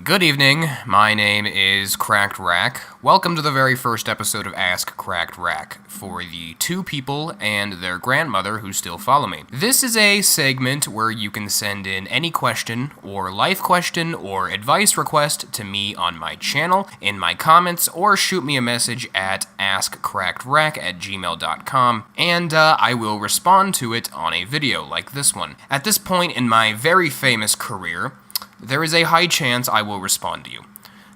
Good evening, my name is CrackedRack. Welcome to the very first episode of Ask CrackedRack for the two people and their grandmother who still follow me. This is a segment where you can send in any question or life question or advice request to me on my channel, in my comments, or shoot me a message at askcrackedrack@gmail.com, and I will respond to it on a video like this one. At this point in my very famous career, there is a high chance I will respond to you.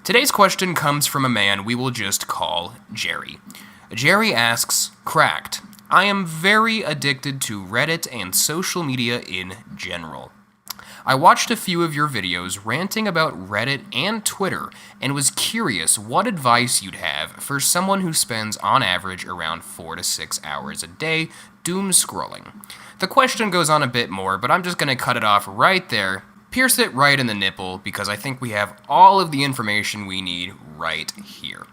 Today's question comes from a man we will just call Jerry. Jerry asks, Cracked, I am very addicted to Reddit and social media in general. I watched a few of your videos ranting about Reddit and Twitter and was curious what advice you'd have for someone who spends on average around 4 to 6 hours a day doom scrolling. The question goes on a bit more, but I'm just going to cut it off right there. Pierce it right in the nipple because I think we have all of the information we need right here.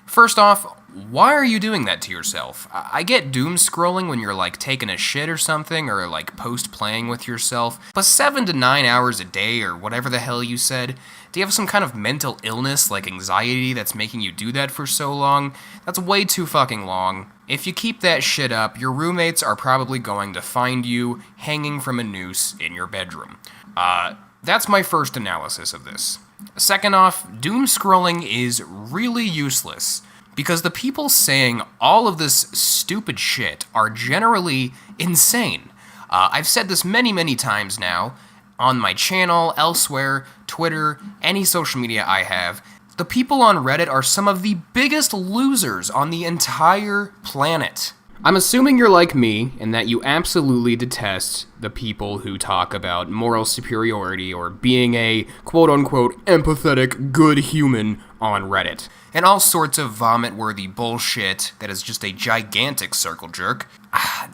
First off, why are you doing that to yourself? I get doom scrolling when you're like taking a shit or something or like post playing with yourself, but 7 to 9 hours a day or whatever the hell you said, do you have some kind of mental illness like anxiety that's making you do that for so long? That's way too fucking long. If you keep that shit up, your roommates are probably going to find you hanging from a noose in your bedroom. That's my first analysis of this. Second off, doom scrolling is really useless because the people saying all of this stupid shit are generally insane. I've said this many times now on my channel, elsewhere, Twitter, any social media I have. The people on Reddit are some of the biggest losers on the entire planet. I'm assuming you're like me and that you absolutely detest the people who talk about moral superiority or being a quote-unquote empathetic good human on Reddit, and all sorts of vomit-worthy bullshit that is just a gigantic circle jerk.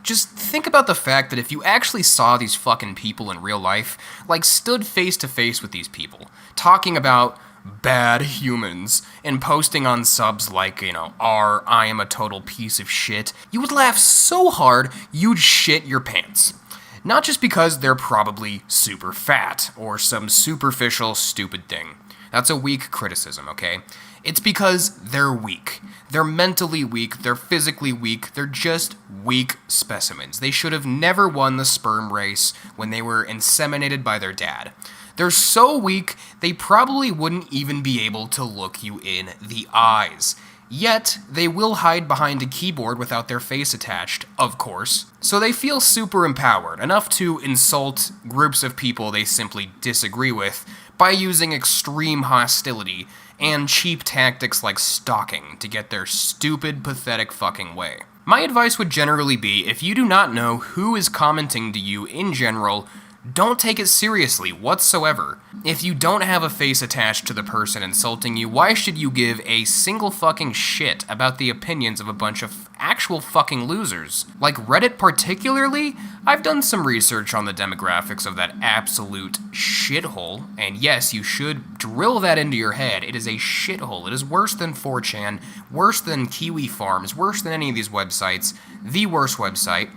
Just think about the fact that if you actually saw these fucking people in real life, like stood face to face with these people, talking about bad humans and posting on subs like, I am a total piece of shit, you would laugh so hard you'd shit your pants. Not just because they're probably super fat or some superficial stupid thing. That's a weak criticism, okay? It's because they're weak. They're mentally weak, they're physically weak, they're just weak specimens. They should have never won the sperm race when they were inseminated by their dad. They're so weak, they probably wouldn't even be able to look you in the eyes. Yet, they will hide behind a keyboard without their face attached, of course. So they feel super empowered, enough to insult groups of people they simply disagree with by using extreme hostility and cheap tactics like stalking to get their stupid, pathetic fucking way. My advice would generally be, if you do not know who is commenting to you in general, don't take it seriously whatsoever. If you don't have a face attached to the person insulting you, why should you give a single fucking shit about the opinions of a bunch of actual fucking losers? Like Reddit particularly? I've done some research on the demographics of that absolute shithole, and yes, you should drill that into your head. It is a shithole. It is worse than 4chan, worse than Kiwi Farms, worse than any of these websites, the worst website.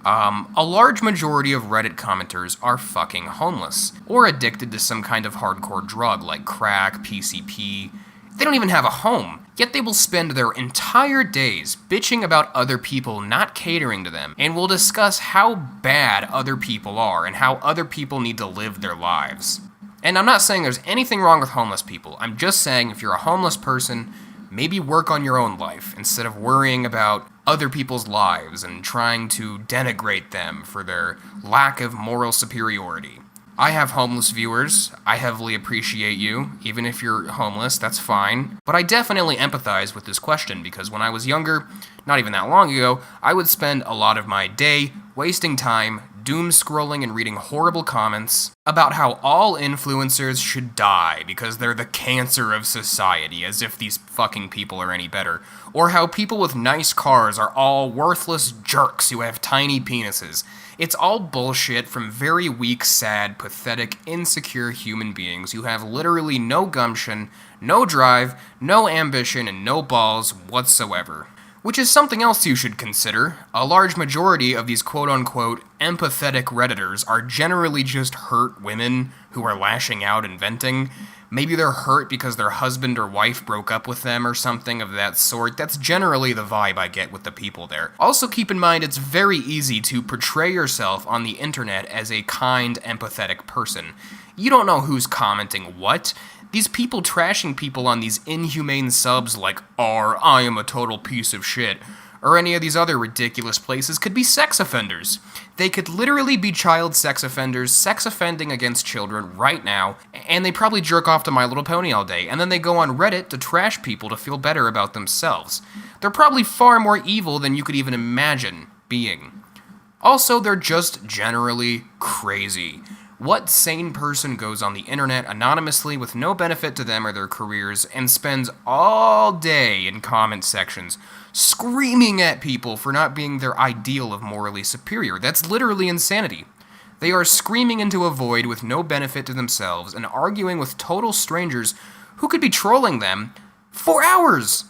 A large majority of Reddit commenters are fucking homeless, or addicted to some kind of hardcore drug like crack, PCP. They don't even have a home, yet they will spend their entire days bitching about other people not catering to them, and will discuss how bad other people are and how other people need to live their lives. And I'm not saying there's anything wrong with homeless people, I'm just saying if you're a homeless person, maybe work on your own life instead of worrying about other people's lives and trying to denigrate them for their lack of moral superiority. I have homeless viewers. I heavily appreciate you. Even if you're homeless, that's fine. But I definitely empathize with this question because when I was younger, not even that long ago, I would spend a lot of my day wasting time doom scrolling and reading horrible comments about how all influencers should die because they're the cancer of society, as if these fucking people are any better, or how people with nice cars are all worthless jerks who have tiny penises. It's all bullshit from very weak, sad, pathetic, insecure human beings who have literally no gumption, no drive, no ambition, and no balls whatsoever. Which is something else you should consider. A large majority of these quote-unquote empathetic Redditors are generally just hurt women who are lashing out and venting. Maybe they're hurt because their husband or wife broke up with them or something of that sort. That's generally the vibe I get with the people there. Also keep in mind it's very easy to portray yourself on the internet as a kind, empathetic person. You don't know who's commenting what. These people trashing people on these inhumane subs like I am a total piece of shit, or any of these other ridiculous places could be sex offenders. They could literally be child sex offenders, sex offending against children right now, and they probably jerk off to My Little Pony all day, and then they go on Reddit to trash people to feel better about themselves. They're probably far more evil than you could even imagine being. Also, they're just generally crazy. What sane person goes on the internet anonymously with no benefit to them or their careers and spends all day in comment sections screaming at people for not being their ideal of morally superior? That's literally insanity. They are screaming into a void with no benefit to themselves and arguing with total strangers who could be trolling them for hours.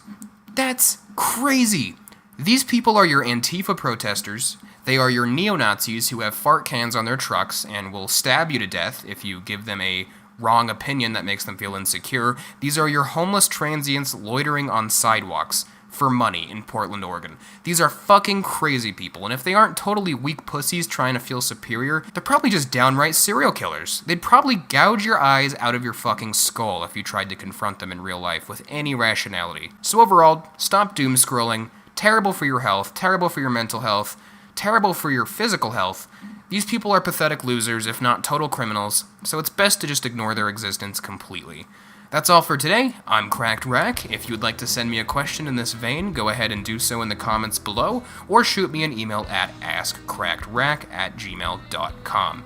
That's crazy. These people are your Antifa protesters. They are your neo-Nazis who have fart cans on their trucks and will stab you to death if you give them a wrong opinion that makes them feel insecure. These are your homeless transients loitering on sidewalks for money in Portland, Oregon. These are fucking crazy people, and if they aren't totally weak pussies trying to feel superior, they're probably just downright serial killers. They'd probably gouge your eyes out of your fucking skull if you tried to confront them in real life with any rationality. So overall, stop doom scrolling. Terrible for your health, terrible for your mental health, terrible for your physical health. These people are pathetic losers, if not total criminals, so it's best to just ignore their existence completely. That's all for today. I'm CrackedRack. If you'd like to send me a question in this vein, go ahead and do so in the comments below, or shoot me an email at askcrackedrack@gmail.com.